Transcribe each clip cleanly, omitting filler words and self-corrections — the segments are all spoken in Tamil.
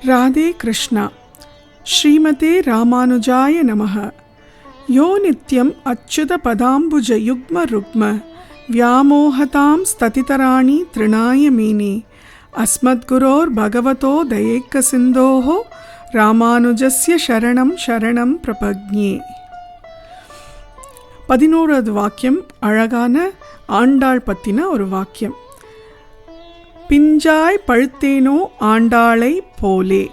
ராதே கிருஷ்ணா. ஸ்ரீமதே ராமானுஜாய நமஹ. யோ நித்யம் அச்சுத பதாம்புஜ யுக்ம ருக்ம வியாமோகதாம் ஸ்ததிதராணி த்ரிணாய மீனே அஸ்மத்குரோர் பகவதோ தயேக்க சிந்தோஹோ ராமானுஜஸ்ய சரணம் சரணம் பிரபக்ஞே. 11வது வாக்கியம் அழகான ஆண்டாள் பற்றின ஒரு வாக்கியம். பிஞ்சாய் பழுத்தேனோ ஆண்டாளை போலே.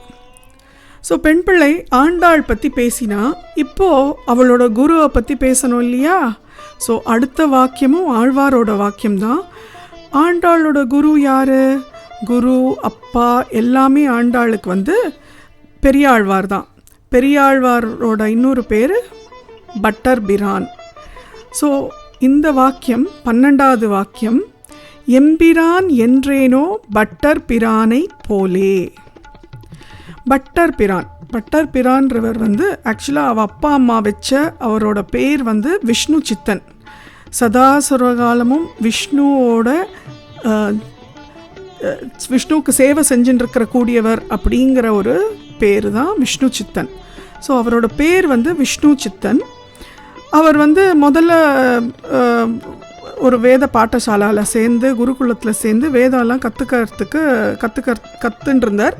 ஸோ பெண் பிள்ளை ஆண்டாள் பற்றி பேசினா இப்போது அவளோட குருவை பற்றி பேசணும் இல்லையா? ஸோ அடுத்த வாக்கியமும் ஆழ்வாரோட வாக்கியம்தான். ஆண்டாளோட குரு யார்? குரு, அப்பா எல்லாமே ஆண்டாளுக்கு பெரியாழ்வார் தான். பெரியாழ்வாரோட இன்னொரு பேர் பட்டர் பிரான். ஸோ இந்த வாக்கியம் 12வது வாக்கியம். எம்பிரான் என்றேனோ பட்டர் பிரானை போலே. பட்டர் பிரான்றவர் ஆக்சுவலாக அவள் அப்பா அம்மா வச்ச அவரோட பேர் விஷ்ணு சித்தன். சதாசுரகாலமும் விஷ்ணுவுக்கு சேவை செஞ்சுட்டு கூடியவர் அப்படிங்கிற ஒரு பேர் தான் விஷ்ணு சித்தன். ஸோ அவரோட பேர் விஷ்ணு சித்தன். அவர் முதல்ல ஒரு வேத பாட்டசாலாவில் சேர்ந்து குருகுலத்தில் சேர்ந்து வேதம்லாம் கற்றுருந்தார்.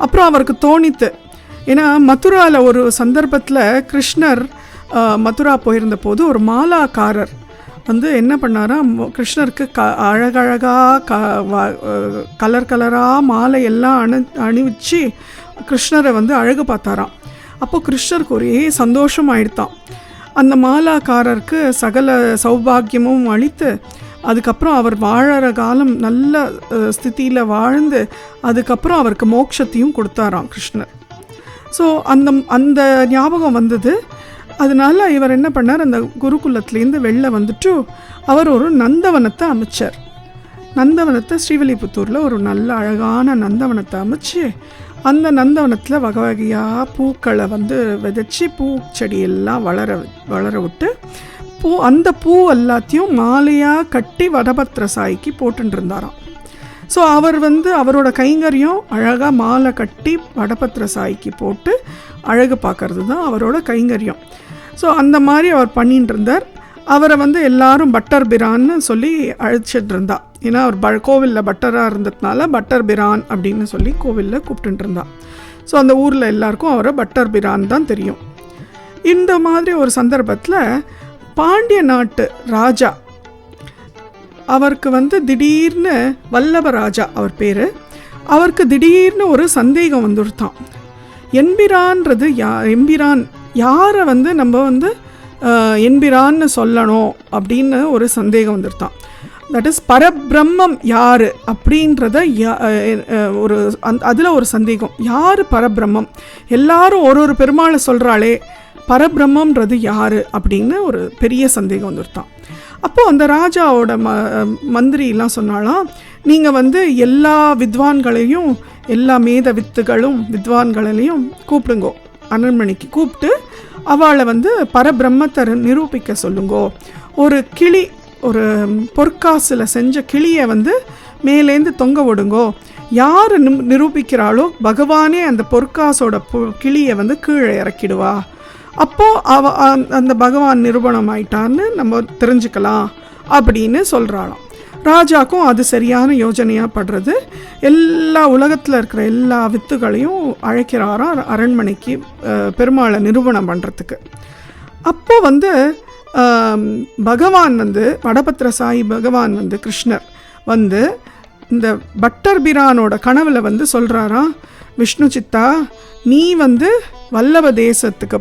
அப்புறம் அவருக்கு தோணித்து. ஏன்னா மதுராவில் ஒரு சந்தர்ப்பத்தில் கிருஷ்ணர் மதுரா போயிருந்த போது ஒரு மாலாக்காரர் என்ன பண்ணாரா, கிருஷ்ணருக்கு அழகழகாக கலர் கலராக மாலையெல்லாம் அணிவிச்சு கிருஷ்ணரை அழகு பார்த்தாராம். அப்போது கிருஷ்ணருக்கு ஒரே சந்தோஷம் ஆயிடுத்தான். அந்த மாலாக்காரருக்கு சகல சௌபாகியமும் அளித்து அதுக்கப்புறம் அவர் வாழற காலம் நல்ல ஸ்திதியில் வாழ்ந்து அதுக்கப்புறம் அவருக்கு மோட்சத்தையும் கொடுத்தாராம் கிருஷ்ணர். ஸோ அந்த ஞாபகம் வந்தது. அதனால இவர் என்ன பண்ணார், அந்த குருகுலத்துலேருந்து வெளில அவர் ஒரு நந்தவனத்தை அமைச்சார். நந்தவனத்தை ஸ்ரீவில்லிபுத்தூரில் ஒரு நல்ல அழகான நந்தவனத்தை அமைச்சு அந்த நந்தவனத்தில் வகை வகையாக பூக்களை விதைச்சி பூச்செடியெல்லாம் வளர விட்டு அந்த பூ எல்லாத்தையும் மாலையாக கட்டி வடபத்திர சாய்க்கு போட்டுருந்தாராம். ஸோ அவர் அவரோட கைங்கரியம் அழகாக மாலை கட்டி வடபத்திர சாய்க்கு போட்டு அழகு பார்க்கறது தான் அவரோட கைங்கரியம். ஸோ அந்த மாதிரி அவர் பண்ணிட்டு இருந்தார். அவரை எல்லாரும் பட்டர் பிரான்னு சொல்லி அழைச்சிட்டு இருந்தா. ஏன்னா அவர் கோவிலில் பட்டராக இருந்ததுனால பட்டர் பிரான் அப்படின்னு சொல்லி கோவிலில் கூப்பிட்டு இருந்தா. ஸோ அந்த ஊரில் எல்லாருக்கும் அவரை பட்டர் பிரான் தான் தெரியும். இந்த மாதிரி ஒரு சந்தர்ப்பத்தில் பாண்டிய நாட்டு ராஜா அவருக்கு திடீர்னு வல்லபராஜா அவர் பேர், அவருக்கு திடீர்னு ஒரு சந்தேகம் வந்துடுத்தான். எம்பிரான்றது எம்பிரான் யாரை நம்ம எம்பிரான்னு சொல்லணும் அப்படின்னு ஒரு சந்தேகம் வந்துருத்தான். தட் இஸ் பரபிரம்மம் யார் அப்படின்றத ஒரு அதில் ஒரு சந்தேகம். யார் பரபிரம்மம்? எல்லாரும் ஒரு பெருமாளை சொல்கிறாளே, பரபிரம்மன்றது யார் அப்படின்னு ஒரு பெரிய சந்தேகம் வந்துருத்தான். அப்போது அந்த ராஜாவோட மந்திரிலாம் சொன்னாலாம், நீங்கள் எல்லா வித்வான்களையும் எல்லா மேத வித்வான்களையும் கூப்பிடுங்கோ, அரண்மனைக்கு கூப்பிட்டு அவளை பரபிரம்மத்தை நிரூபிக்க சொல்லுங்கோ. ஒரு கிளி, ஒரு பொற்காசில் செஞ்ச கிளியை மேலேந்து தொங்க விடுங்கோ. யார் நிரூபிக்கிறாளோ பகவானே அந்த பொற்காசோட கிளியை கீழே இறக்கிடுவா. அப்போது அந்த பகவான் நிரூபணம் ஆயிட்டான்னு நம்ம தெரிஞ்சுக்கலாம் அப்படின்னு சொல்கிறாளாம். ராஜாக்கும் அது சரியான யோஜனையாக படுறது. எல்லா உலகத்தில் இருக்கிற எல்லா வித்துகளையும் அழைக்கிறாராம் அரண்மனைக்கு பெருமாளை நிரூபணம் பண்ணுறதுக்கு. அப்போது பகவான் வடபத்திர சாயி பகவான் கிருஷ்ணர் இந்த பட்டர் பிரானோட கனவில் சொல்கிறாராம், விஷ்ணு சித்தா, நீ வல்லப தேசத்துக்கு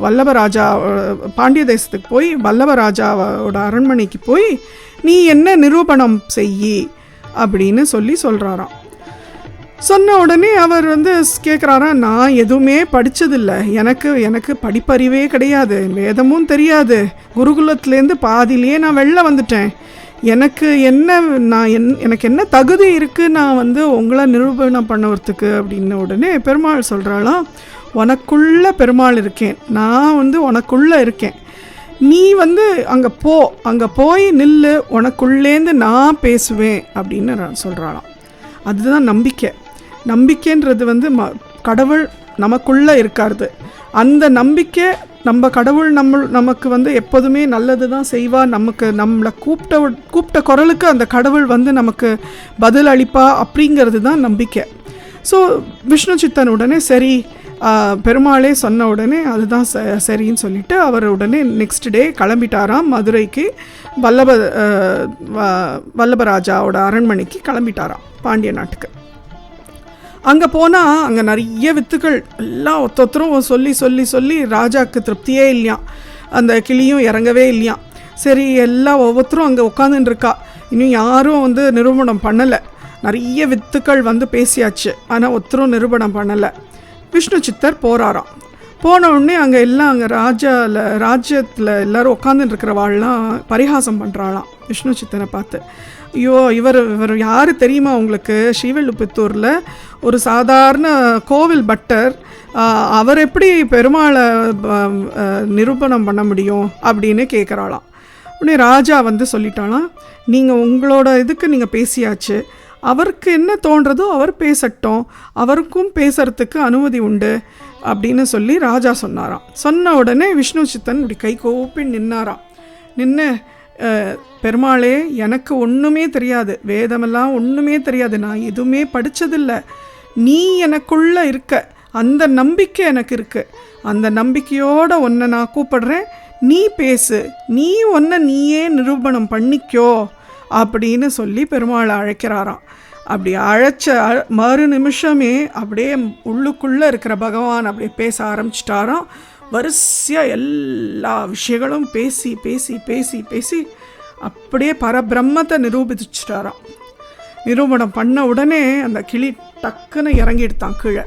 வல்லபராஜா பாண்டிய தேசத்துக்கு போய் வல்லபராஜாவோட அரண்மனைக்கு போய் நீ என்ன நிரூபணம் செய்யி அப்படின்னு சொல்கிறாராம். சொன்ன உடனே அவர் கேட்குறாராம், நான் எதுவுமே படித்ததில்லை, எனக்கு படிப்பறிவே கிடையாது, வேதமும் தெரியாது, குருகுலத்துலேருந்து பாதியிலேயே நான் வெளில வந்துட்டேன், எனக்கு என்ன தகுதி இருக்குது நான் உங்களை நிரூபணம் பண்ணுறதுக்கு அப்படின்ன உடனே பெருமாள் சொல்கிறாளாம், உனக்குள்ள பெருமாள் இருக்கேன், நான் உனக்குள்ளே இருக்கேன், நீ அங்கே போய் நில்லு, உனக்குள்ளேருந்து நான் பேசுவேன் அப்படின்னு நான் சொல்கிறாளாம். அதுதான் நம்பிக்கை. நம்பிக்கைன்றது கடவுள் நமக்குள்ளே இருக்காது. அந்த நம்பிக்கை நம்ம கடவுள் நமக்கு வந்து எப்போதுமே நல்லது தான் செய்வா, நம்மளை கூப்பிட்ட குரலுக்கு அந்த கடவுள் வந்து நமக்கு பதில் அளிப்பா அப்படிங்கிறது தான் நம்பிக்கை. ஸோ விஷ்ணு சித்தன் உடனே சரி, பெருமாளே சொன்ன உடனே அதுதான் சரின்னு சொல்லிவிட்டு அவர் உடனே நெக்ஸ்ட் டே கிளம்பிட்டாராம் மதுரைக்கு. வல்லபராஜாவோட அரண்மனைக்கு கிளம்பிட்டாராம் பாண்டிய நாட்டுக்கு. அங்கே போனால் அங்கே நிறைய வித்துக்கள் எல்லாம் ஒருத்தரும் சொல்லி சொல்லி சொல்லி ராஜாவுக்கு திருப்தியே இல்லையாம். அந்த கிளியும் இறங்கவே இல்லையாம். சரி, எல்லாம் ஒவ்வொருத்தரும் அங்கே உட்காந்துட்டுருக்கா. இன்னும் யாரும் வந்து நிரூபணம் பண்ணலை. நிறைய வித்துக்கள் வந்து பேசியாச்சு, ஆனால் ஒருத்தரும் நிரூபணம் பண்ணலை. விஷ்ணு சித்தர் போகிறாராம். போன உடனே அங்கே ராஜ்யத்தில் எல்லோரும் உட்காந்துட்டு இருக்கிறவாள்லாம் பரிகாசம் பண்ணுறாளாம் விஷ்ணு சித்தனை பார்த்து. ஐயோ, இவர் யார் தெரியுமா உங்களுக்கு? ஸ்ரீவில்லிபுத்தூரில் ஒரு சாதாரண கோவில் பட்டர், அவர் எப்படி பெருமாளை நிரூபணம் பண்ண முடியும் அப்படின்னு கேட்குறாளாம். உடனே ராஜா வந்து சொல்லிட்டாலாம், நீங்கள் உங்களோட இதுக்கு நீங்கள் பேசியாச்சு, அவருக்கு என்ன தோன்றதோ அவர் பேசட்டும், அவருக்கும் பேசுறதுக்கு அனுமதி உண்டு அப்படின்னு சொல்லி ராஜா சொன்னாராம். சொன்ன உடனே விஷ்ணு சித்தன் இப்படி கை கோப்பி நின்னாராம். நின்று, பெருமாளே, எனக்கு ஒன்றுமே தெரியாது, வேதமெல்லாம் ஒன்றுமே தெரியாது, நான் எதுவுமே படித்ததில்லை, நீ எனக்குள்ளே இருக்க, அந்த நம்பிக்கை எனக்கு இருக்குது, அந்த நம்பிக்கையோடு உன்னை நான் கூப்பிடுறேன், நீ பேசு, நீ ஒன்றை நீயே நிரூபணம் பண்ணிக்கோ அப்படின்னு சொல்லி பெருமாளை அழைக்கிறாராம். அப்படி அழைச்ச மறு நிமிஷமே அப்படியே உள்ளுக்குள்ளே இருக்கிற பகவான் அப்படியே பேச ஆரம்பிச்சிட்டாராம். வரிசையாக எல்லா விஷயங்களும் பேசி பேசி பேசி பேசி அப்படியே பரபிரம்மத்தை நிரூபிச்சிட்டாராம். நிரூபணம் பண்ண உடனே அந்த கிளி டக்குன்னு இறங்கிடுத்தான் கீழே.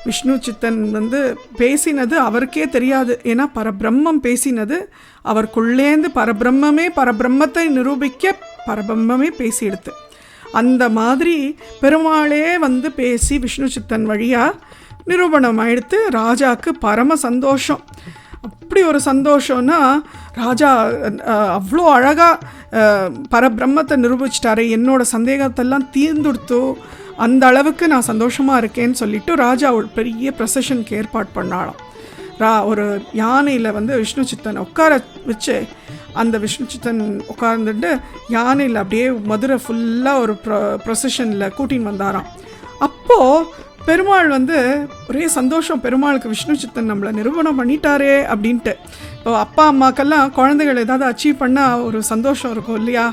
விஷ்ணு சித்தன் வந்து பேசினது அவருக்கே தெரியாது. ஏன்னா பரபிரம்மம் பேசினது அவருக்குள்ளேந்து பரபிரம்மத்தை நிரூபிக்க பரபிரம்மே பேசிடுது. அந்த மாதிரி பெருமாளே வந்து பேசி விஷ்ணு சித்தன் வழியாக நிரூபணம் ஆயிடுத்து. ராஜாவுக்கு பரம சந்தோஷம். அப்படி ஒரு சந்தோஷம்னா, ராஜா அவ்வளோ அழகாக பரபிரம்மத்தை நிரூபிச்சிட்டாரு, என்னோட சந்தேகத்தெல்லாம் தீர்ந்துடுத்தோ, அந்த அளவுக்கு நான் சந்தோஷமாக இருக்கேன்னு சொல்லிவிட்டு ராஜா ஒரு பெரிய ப்ரொசஷனுக்கு ஏற்பாடு பண்ணாலாம். ஒரு யானையில் வந்து விஷ்ணு சித்தனை உட்கார வச்சு, அந்த விஷ்ணு சித்தன் உட்கார்ந்துட்டு யானையில் அப்படியே மதுரை ஃபுல்லாக ஒரு ப்ரொசஷனில் கூட்டின்னு வந்தாராம். அப்போது பெருமாள் வந்து ஒரே சந்தோஷம், பெருமாளுக்கு விஷ்ணு சித்தன் நம்மளை நிரூபணம் பண்ணிட்டாரே அப்படின்ட்டு. இப்போ அப்பா அம்மாக்கெல்லாம் குழந்தைகள் ஏதாவது அச்சீவ் பண்ணால் ஒரு சந்தோஷம் இருக்கும் இல்லையா?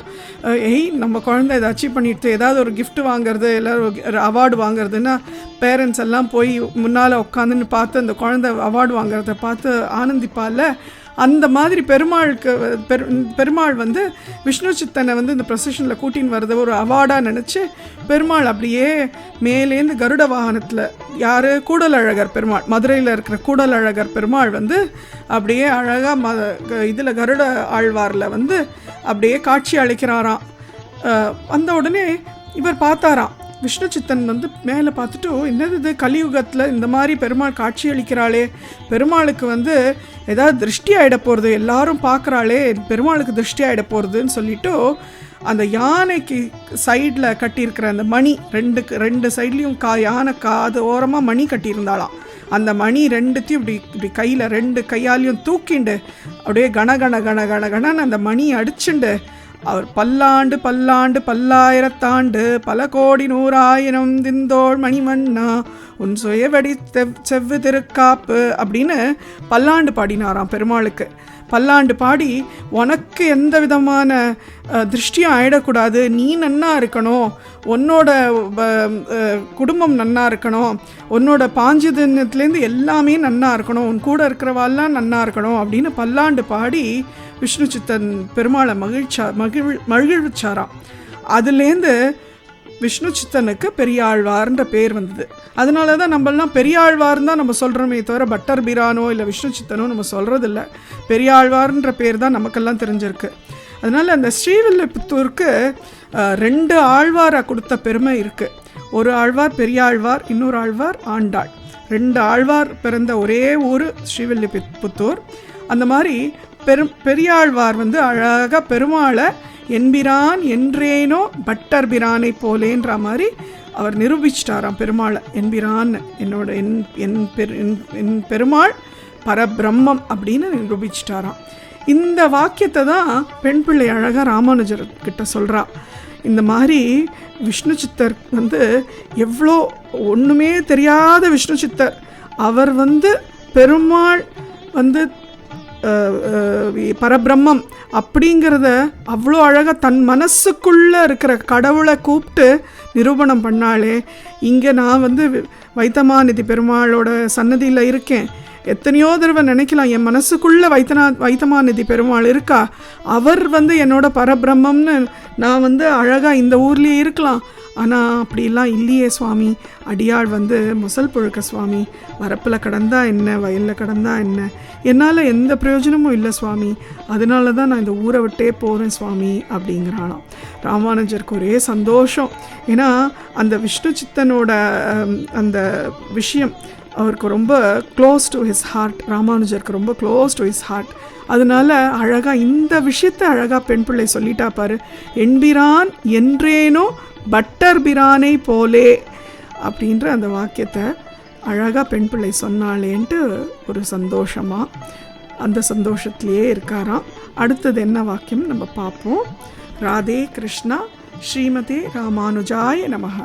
நம்ம குழந்தை இதை அச்சீவ் பண்ணிட்டு ஏதாவது ஒரு கிஃப்ட் வாங்குறது, எல்லோரும் ஒரு அவார்டு வாங்குறதுன்னா பேரண்ட்ஸ் எல்லாம் போய் முன்னால் உட்காந்துன்னு பார்த்து அந்த குழந்தை அவார்டு வாங்குறத பார்த்து ஆனந்திப்பால, அந்த மாதிரி பெருமாள் வந்து விஷ்ணு சித்தனை வந்து இந்த ப்ரொசஷனில் கூட்டின்னு வரது ஒரு அவார்டாக நினச்சி பெருமாள் அப்படியே மேலேருந்து கருட வாகனத்தில், யார், கூடலழகர் பெருமாள், மதுரையில் இருக்கிற கூடலழகர் பெருமாள் வந்து அப்படியே அழகாக இதில் கருட ஆழ்வாரில் வந்து அப்படியே காட்சி அளிக்கிறாராம். அந்த உடனே இவர் பார்த்தாராம், விஷ்ணு சித்தன் வந்து மேலே பார்த்துட்டு, என்னது இது கலியுகத்தில் இந்த மாதிரி பெருமாள் காட்சி அளிக்கிறாளே, பெருமாளுக்கு வந்து ஏதாவது திருஷ்டி ஆகிட போகிறது, எல்லாரும் பார்க்குறாளே, பெருமாளுக்கு திருஷ்டி ஆகிட போகிறதுன்னு சொல்லிவிட்டு அந்த யானைக்கு சைடில் கட்டியிருக்கிற அந்த மணி, ரெண்டு சைட்லேயும் யானை காது ஓரமாக மணி கட்டியிருந்தாளாம். அந்த மணி ரெண்டுத்தையும் இப்படி கையில் ரெண்டு கையாலையும் தூக்கிண்டு அப்படியே கணன்னு அந்த மணி அடிச்சுண்டு அவர் பல்லாண்டு பல்லாயிரத்தாண்டு பல கோடி நூறாயிரம் திந்தோள் மணிமண்ணா உன் சுயவடி செவ்வு திருக்காப்பு அப்படின்னு பல்லாண்டு பாடினாராம் பெருமாளுக்கு. பல்லாண்டு பாடி, உனக்கு எந்த விதமான திருஷ்டியும் ஆயிடக்கூடாது, நீ நன்னா இருக்கணும், உன்னோட குடும்பம் நன்னா இருக்கணும், உன்னோட பாஞ்சதினத்துலேருந்து எல்லாமே நன்னா இருக்கணும், உன் கூட இருக்கிறவாள்லாம் நன்னா இருக்கணும் அப்படின்னு பல்லாண்டு பாடி விஷ்ணு சித்தன் பெருமாளை மகிழ்விச்சாராம். அதுலேருந்து விஷ்ணு சித்தனுக்கு பெரியாழ்வார்ன்ற பேர் வந்தது. அதனால தான் நம்மளாம் பெரியாழ்வார்னு தான் நம்ம சொல்கிறோமே தவிர பட்டர் பிரானோ இல்லை விஷ்ணு சித்தனோ நம்ம சொல்கிறதில்ல. பெரியாழ்வார்ன்ற பேர் தான் நமக்கெல்லாம் தெரிஞ்சிருக்கு. அதனால் அந்த ஸ்ரீவில்லிபுத்தூருக்கு 2 ஆழ்வாரை கொடுத்த பெருமை இருக்குது. ஒரு ஆழ்வார் பெரியாழ்வார், இன்னொரு ஆழ்வார் ஆண்டாள். 2 ஆழ்வார் பிறந்த ஒரே ஊர் ஸ்ரீவில்லிபுத்தூர். அந்த மாதிரி பெரியாழ்வார் வந்து அழகாக பெருமாளை என்பிரான் என்றேனோ பட்டர் பிரானை போலேன்ற மாதிரி அவர் நிரூபிச்சிட்டாராம் பெருமாளை. என்பிரான் என்னோட என் பெருமாள் பரபிரம்மம் அப்படின்னு நிரூபிச்சிட்டாராம். இந்த வாக்கியத்தை தான் பெண் பிள்ளை அழகாக ராமானுஜர் கிட்ட சொல்கிறா. இந்த மாதிரி விஷ்ணு சித்தர் எவ்வளோ ஒன்றுமே தெரியாத விஷ்ணு சித்தர், அவர் பெருமாள் பரபிரம்மம் அப்படிங்கிறத அவ்வளோ அழகாக தன் மனசுக்குள்ளே இருக்கிற கடவுளை கூப்பிட்டு நிரூபணம் பண்ணாலே. இங்கே நான் வைத்தமாநிதி பெருமாளோட சன்னதியில் இருக்கேன். எத்தனையோ தடவை நினைக்கலாம் என் மனசுக்குள்ளே வைத்தமாநிதி பெருமாள் இருக்கா, அவர் என்னோட பரபிரம்மம்னு நான் அழகாக இந்த ஊர்லேயே இருக்கலாம். ஆனால் அப்படிலாம் இல்லையே சுவாமி. அடியாள் முசல் புழுக்க சுவாமி, வரப்பில் கடந்தா என்ன, வயலில் கடந்தா என்ன, என்னால் எந்த பிரயோஜனமும் இல்லை சுவாமி. அதனால தான் நான் இந்த ஊரை விட்டே போகிறேன் சுவாமி அப்படிங்கிறாளாம். ராமானுஜருக்கு ஒரே சந்தோஷம். ஏன்னா அந்த விஷ்ணு சித்தனோட அந்த விஷயம் அவருக்கு ரொம்ப க்ளோஸ் டு ஹிஸ் ஹார்ட். ராமானுஜருக்கு ரொம்ப க்ளோஸ் டு ஹிஸ் ஹார்ட். அதனால அழகாக இந்த விஷயத்தை அழகாக பெண் பிள்ளை சொல்லிட்டா பாரு. என்பிரான் என்றேனோ பட்டர் பிரானை போலே அப்படின்ற அந்த வாக்கியத்தை அழகாக பெண் பிள்ளை சொன்னாலேன்ட்டு ஒரு சந்தோஷமாக அந்த சந்தோஷத்திலேயே இருக்காராம். அடுத்தது என்ன வாக்கியம் நம்ம பார்ப்போம். ராதே கிருஷ்ணா. ஸ்ரீமதே ராமானுஜாய நமஹ.